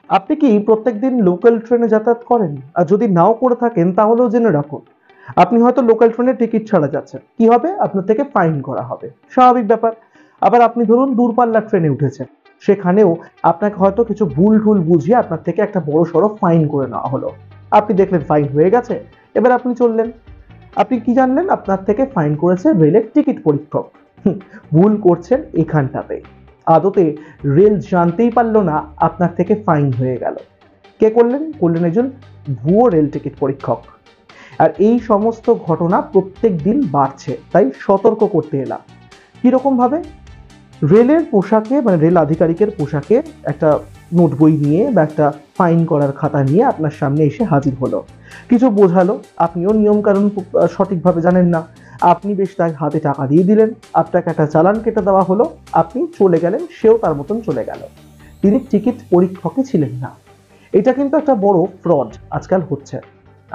আপনি কি প্রত্যেকদিন লোকাল ট্রেনে যাতায়াত করেন? আর যদি নাও করে থাকেন তাহলেও জেনে রাখুন। আপনি হয়তো লোকাল ট্রেনে টিকিট ছাড়া যাচ্ছেন। কি হবে? আপনার থেকে ফাইন করা হবে। স্বাভাবিক ব্যাপার। আবার আপনি ধরুন দূরপাল্লার ট্রেনে উঠেছেন। সেখানেও আপনাকে হয়তো কিছু ভুল-টুল বুঝিয়ে আপনার থেকে একটা বড়সড় ফাইন করে নেওয়া হলো। আপনি দেখলেন ফাইন হয়ে গেছে, এবার আপনি চললেন। আপনি কি জানলেন? আপনার থেকে ফাইন করেছে রেলের টিকিট পরীক্ষক। হুম, ভুল করছেন এখানটাতে। আদতে রেল জানতেই পারল না আপনার থেকে ফাইন হয়ে গেল। কে করলেন? করলেন একজন ভুয়ো রেল টিকিট পরীক্ষক। আর এই সমস্ত ঘটনা প্রত্যেক দিন বাড়ছে, তাই সতর্ক করতে এলাম। কিরকম ভাবে? রেলের পোশাকে মানে রেল আধিকারিকের পোশাকে একটা নোট বই নিয়ে বা একটা ফাইন করার খাতা নিয়ে আপনার সামনে এসে হাজির হলো। কিছু বোঝালো, আপনিও নিয়মকানুন সঠিকভাবে জানেন না। আপনি বেশ তার হাতে টাকা দিয়ে দিলেন, আপনাকে একটা চালান কেটে দেওয়া হলো, আপনি চলে গেলেন, সেও তার মতন চলে গেল। তিনি টিকিট পরীক্ষকই ছিলেন না। এটা কিন্তু একটা বড় ফ্রড আজকাল হচ্ছে।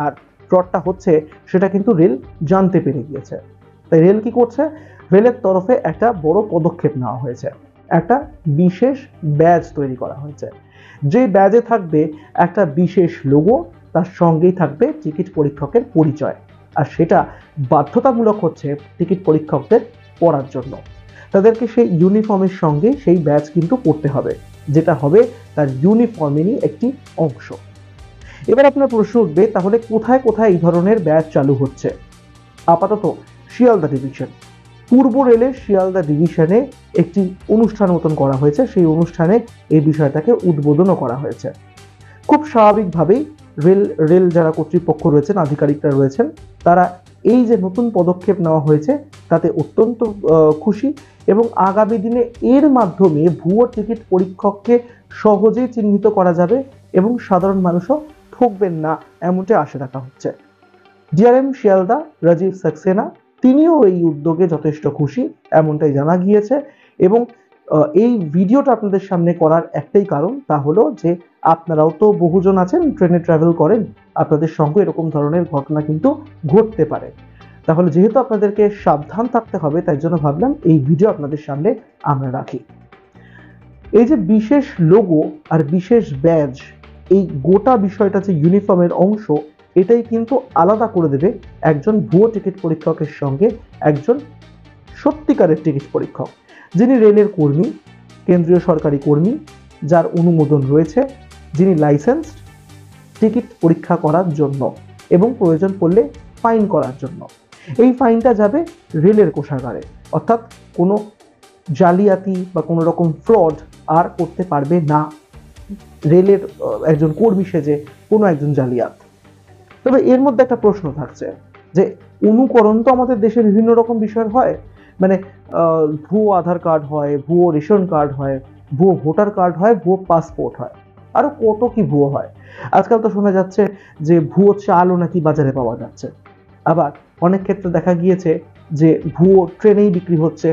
আর ফ্রডটা হচ্ছে সেটা কিন্তু রেল জানতে পেরে গিয়েছে। তাই রেল কি করছে? রেলের তরফে একটা বড় পদক্ষেপ নেওয়া হয়েছে। একটা বিশেষ ব্যাজ তৈরি করা হয়েছে। যে ব্যাজে থাকবে একটা বিশেষ লোগো, তার সঙ্গেই থাকবে টিকিট পরীক্ষকের পরিচয়। আর সেটা বাধ্যতামূলক হচ্ছে টিকিট পরীক্ষকদের পড়ার জন্য। তাদেরকে সেই ইউনিফর্মের সঙ্গে সেই ব্যাজ কিন্তু পড়তে হবে, যেটা হবে তার ইউনিফর্মেরই একটি অংশ। এবার আপনার প্রশ্ন উঠবে, তাহলে কোথায় কোথায় এই ধরনের ব্যাচ চালু হচ্ছে? আপাতত শিয়ালদা ডিভিশন, পূর্ব রেলের শিয়ালদা ডিভিশনে একটি অনুষ্ঠান মতন করা হয়েছে। সেই অনুষ্ঠানে এই বিষয়টাকে উদ্বোধনও করা হয়েছে। খুব স্বাভাবিকভাবেই রেল রেল যারা কর্তৃপক্ষ রয়েছেন, আধিকারিকরা রয়েছেন, তারা এই যে নতুন পদক্ষেপ নেওয়া হয়েছে তাতে অত্যন্ত খুশি এবং আগামী দিনে এর মাধ্যমে ভুয়ো টিকিট পরীক্ষককে সহজেই চিহ্নিত করা যাবে এবং সাধারণ মানুষও ঠকবেন না, এমনটাই আশা রাখা হচ্ছে। ডিআরএম শিয়ালদা রাজীব সাক্সেনা তিনিও এই উদ্যোগে যথেষ্ট খুশি, এমনটাই জানা গিয়েছে। এবং এই ভিডিওটা আপনাদের সামনে করার একটাই কারণ, তা হলো যে আপনারাও তো বহুজন আছেন ট্রেনে ট্রাভেল করেন, আপনাদের সঙ্গে এরকম ধরনের ঘটনা কিন্তু ঘটতে পারে। তাহলে যেহেতু আপনাদেরকে সাবধান থাকতে হবে, তাই জন্য ভাবলাম এই ভিডিও আপনাদের সামনে আমরা রাখি। এই যে বিশেষ লোগো আর বিশেষ ব্যাজ, এই গোটা বিষয়টা যে ইউনিফর্মের অংশ, এটাই কিন্তু আলাদা করে দেবে একজন ভুয়ো টিকিট পরীক্ষকের সঙ্গে একজন সত্যিকারের টিকিট পরীক্ষক, যিনি রেলের কর্মী, কেন্দ্রীয় সরকারি কর্মী, যার অনুমোদন রয়েছে, যিনি লাইসেন্সড টিকিট পরীক্ষা করার জন্য এবং প্রয়োজন পড়লে ফাইন করার জন্য। এই ফাইনটা যাবে রেলের কোষাগারে, অর্থাৎ কোনো জালিয়াতি বা কোনো রকম ফ্রড আর করতে পারবে না রেলের একজন কর্মী সেজে কোনো একজন জালিয়াত। তবে এর মধ্যে একটা প্রশ্ন থাকছে যে অনুকরণ তো আমাদের দেশে বিভিন্ন রকম বিষয় হয়, মানে ভুয়ো আধার কার্ড হয়, ভুয়ো রেশন কার্ড হয়, ভুয়ো ভোটার কার্ড হয়, ভুয়ো পাসপোর্ট হয়, আরো কত কি ভুয়ো হয়। আজকাল তো শোনা যাচ্ছে যে ভুয়ো চালও নাকি বাজারে পাওয়া যাচ্ছে। আবার অনেক ক্ষেত্রে দেখা গিয়েছে যে ভুয়ো ট্রেনেই বিক্রি হচ্ছে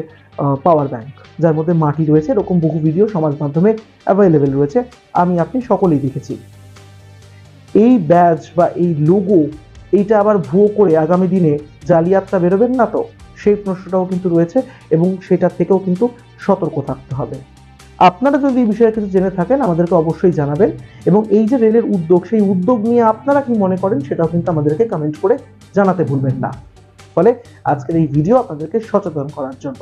পাওয়ার ব্যাংক, যার মধ্যে মাটি রয়েছে। এরকম বহু ভিডিও সমাজ মাধ্যমে অ্যাভেলেবেল রয়েছে, আমি আপনি সকলেই দেখেছি। এই ব্যাজ বা এই লোগো, এইটা আবার ভুয়ো করে আগামী দিনে জালিয়াতটা বেরোবেন না তো, সেই প্রশ্নটাও কিন্তু রয়েছে এবং সেটা থেকেও কিন্তু সতর্ক থাকতে হবে। আপনারা যদি এই বিষয়ে কিছু জেনে থাকেন আমাদেরকে অবশ্যই জানাবেন এবং এই যে রেলের উদ্যোগ, সেই উদ্যোগ নিয়ে আপনারা কি মনে করেন সেটাও কিন্তু আমাদেরকে কমেন্ট করে জানাতে ভুলবেন না। ফলে আজকের এই ভিডিও আপনাদেরকে সচেতন করার জন্য।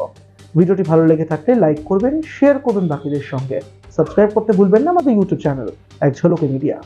ভিডিওটি ভালো লেগে থাকলে লাইক করবেন, শেয়ার করবেন বাকিদের সঙ্গে, সাবস্ক্রাইব করতে ভুলবেন না আমাদের ইউটিউব চ্যানেল এক ঝলকে মিডিয়া।